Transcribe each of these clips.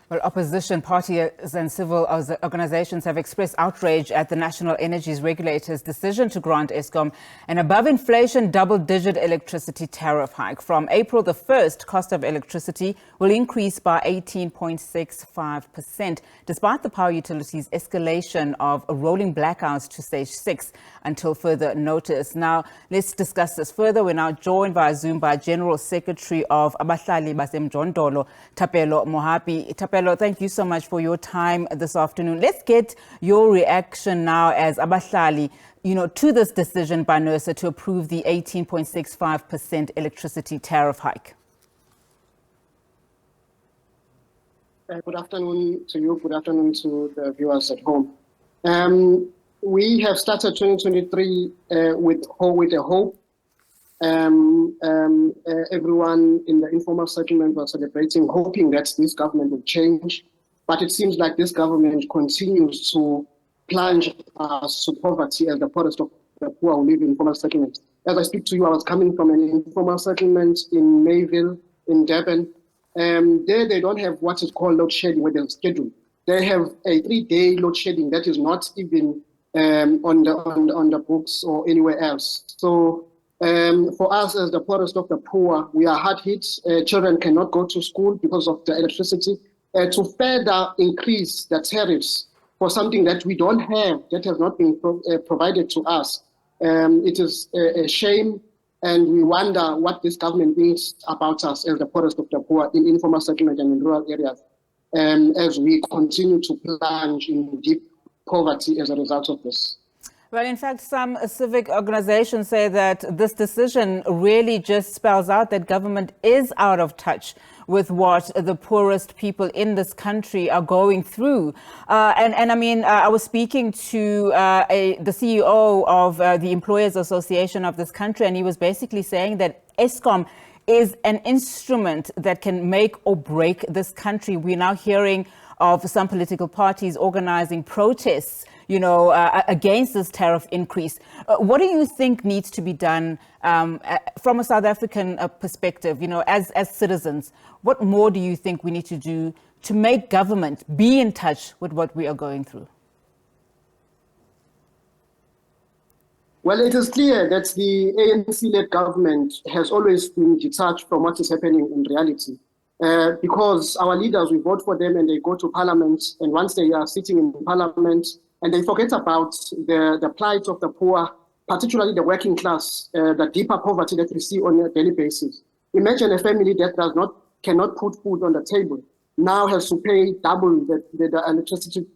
Well, opposition parties and civil organizations have expressed outrage at the National Energy Regulator's decision to grant Eskom an above-inflation double-digit electricity tariff hike. From April the 1st, cost of electricity will increase by 18.65%, despite the power utility's escalation of rolling blackouts to stage 6 until further notice. Now, let's discuss this further. We're now joined via Zoom by General Secretary of Abahlali, Mjondolo Thapelo Mohapi. Thapelo, thank you so much for your time this afternoon. Let's get your reaction now as Abahlali, to this decision by NERSA to approve the 18.65% electricity tariff hike. Good afternoon to you. Good afternoon to the viewers at home. We have started 2023 with a hope. Everyone in the informal settlement was celebrating, hoping that this government will change. But it seems like this government continues to plunge us to poverty as the poorest of the poor who live in informal settlements. As I speak to you, I was coming from an informal settlement in Mayville, in Durban. There they don't have what is called load shedding with their schedule. They have a 3-day load shedding that is not even on the books or anywhere else. So for us as the poorest of the poor, we are hard hit. Children cannot go to school because of the electricity. To further increase the tariffs for something that we don't have, that has not been provided to us, it is a shame, and we wonder what this government thinks about us as the poorest of the poor in informal settlement and in rural areas, as we continue to plunge in deep poverty as a result of this. Well, in fact, some civic organizations say that this decision really just spells out that government is out of touch with what the poorest people in this country are going through. I was speaking to the CEO of the Employers Association of this country, and he was basically saying that Eskom is an instrument that can make or break this country. We're now hearing of some political parties organizing protests, against this tariff increase. What do you think needs to be done from a South African perspective, as citizens? What more do you think we need to do to make government be in touch with what we are going through? Well, it is clear that the ANC-led government has always been detached from what is happening in reality. Because our leaders, we vote for them and they go to parliament, and once they are sitting in parliament, and they forget about the plight of the poor, particularly the working class, the deeper poverty that we see on a daily basis. Imagine a family that cannot put food on the table, now has to pay double the electricity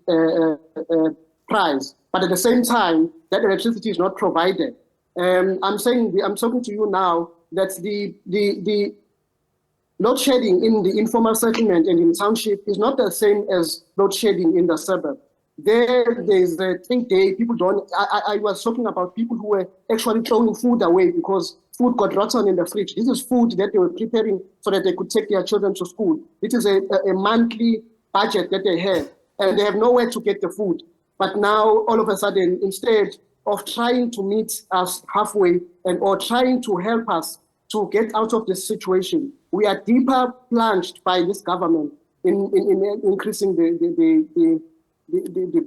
price, but at the same time, that electricity is not provided. I'm talking to you now that the load shedding in the informal settlement and in township is not the same as load shedding in the suburb. There's a 3-day, people don't, I was talking about people who were actually throwing food away because food got rotten in the fridge. This is food that they were preparing so that they could take their children to school. It is a monthly budget that they have, and they have nowhere to get the food. But now, all of a sudden, instead of trying to meet us halfway or trying to help us to get out of this situation, we are deeper plunged by this government in increasing the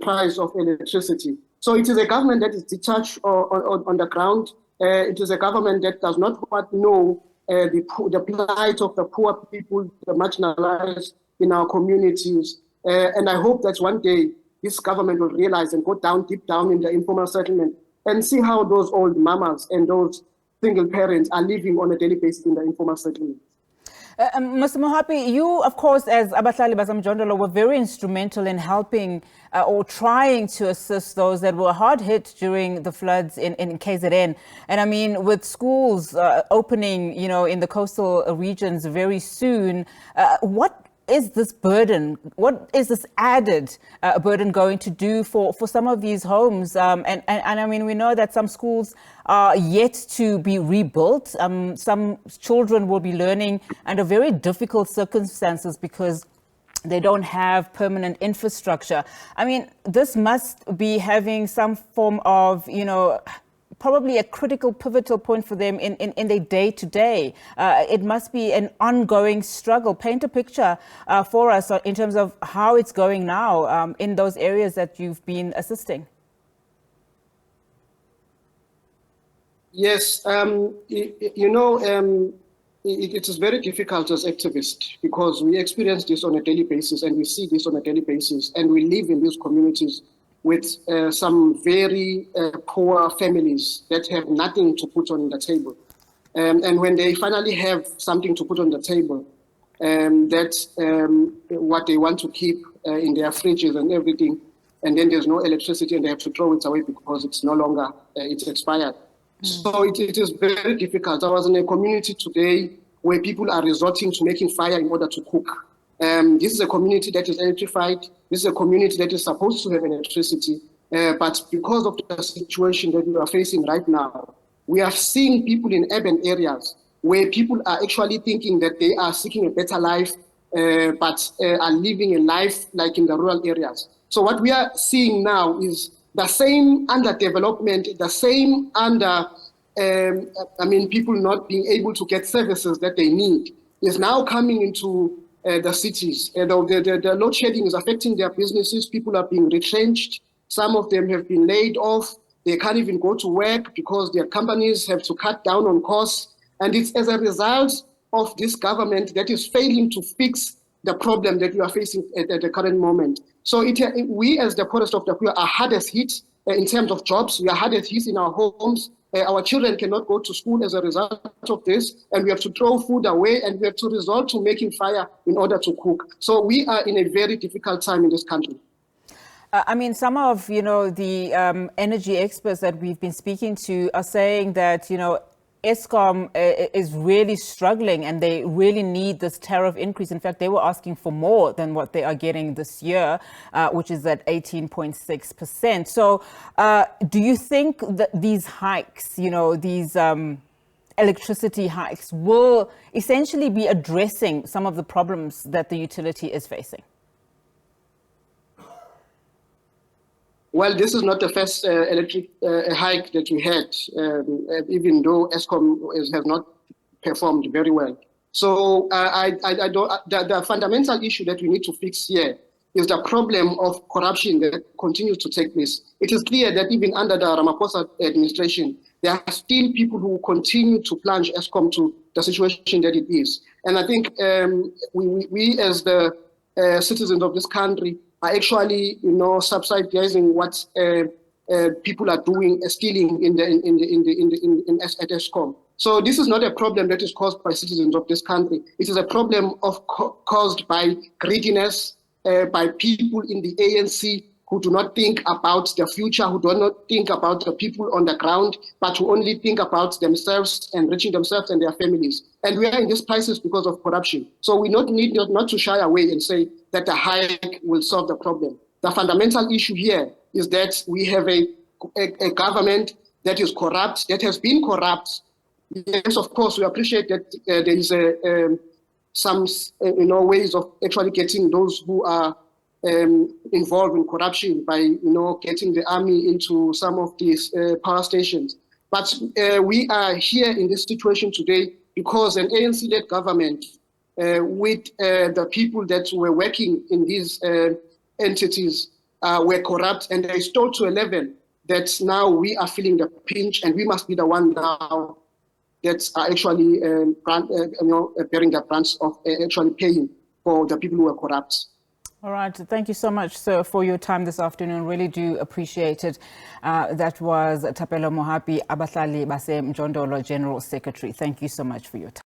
price of electricity. So it is a government that is detached on the ground. It is a government that does not know the plight of the poor people, the marginalized in our communities. And I hope that one day this government will realize and go deep down in the informal settlement and see how those old mamas and those single parents are living on a daily basis in the informal settlement. Mr. Mohapi, you, of course, as Abahlali Mjondolo, were very instrumental in helping or trying to assist those that were hard hit during the floods in KZN. And with schools opening, in the coastal regions very soon, what is this burden? What is this added burden going to do for some of these homes? We know that some schools are yet to be rebuilt. Some children will be learning under very difficult circumstances because they don't have permanent infrastructure. This must be having some form of, probably a critical, pivotal point for them in their day-to-day. It must be an ongoing struggle. Paint a picture for us in terms of how it's going now in those areas that you've been assisting. Yes, it is very difficult as activists because we experience this on a daily basis and we see this on a daily basis, and we live in these communities with some very poor families that have nothing to put on the table. And when they finally have something to put on the table, that's what they want to keep in their fridges and everything, and then there's no electricity and they have to throw it away because it's no longer, it's expired. So it is very difficult. I was in a community today where people are resorting to making fire in order to cook. This is a community that is electrified. This is a community that is supposed to have electricity. But because of the situation that we are facing right now, we are seeing people in urban areas where people are actually thinking that they are seeking a better life, but are living a life like in the rural areas. So what we are seeing now is the same underdevelopment, the same people not being able to get services that they need is now coming into the cities. The load shedding is affecting their businesses. People are being retrenched. Some of them have been laid off. They can't even go to work because their companies have to cut down on costs. And it's as a result of this government that is failing to fix the problem that we are facing at the current moment. So we as the poorest of the poor are hardest hit in terms of jobs. We are hardest hit in our homes. Our children cannot go to school as a result of this, and we have to throw food away, and we have to resort to making fire in order to cook. So we are in a very difficult time in this country. Some of, the energy experts that we've been speaking to are saying that, Eskom is really struggling and they really need this tariff increase. In fact, they were asking for more than what they are getting this year, which is at 18.6%. So do you think that these hikes, these electricity hikes will essentially be addressing some of the problems that the utility is facing? Well, this is not the first electric hike that we had, even though Eskom has not performed very well. So the fundamental issue that we need to fix here is the problem of corruption that continues to take place. It is clear that even under the Ramaphosa administration, there are still people who continue to plunge Eskom to the situation that it is. And I think we as the citizens of this country are actually, subsidizing what people are doing, stealing at Eskom. So this is not a problem that is caused by citizens of this country. It is a problem caused by greediness, by people in the ANC who do not think about the future, who do not think about the people on the ground, but who only think about themselves, enriching themselves and their families. And we are in this crisis because of corruption. So we need not to shy away and say that the hike will solve the problem. The fundamental issue here is that we have a government that is corrupt, that has been corrupt. Yes, of course, we appreciate that there is some ways of actually getting those who are involved in corruption by getting the army into some of these power stations. But we are here in this situation today because an ANC-led government with the people that were working in these entities were corrupt, and they stole to a level that now we are feeling the pinch, and we must be the one now that are actually bearing the brunt of actually paying for the people who are corrupt. All right. Thank you so much, sir, for your time this afternoon. Really do appreciate it. That was Thapelo Mohapi, Abahlali Base Mjondolo General Secretary. Thank you so much for your time.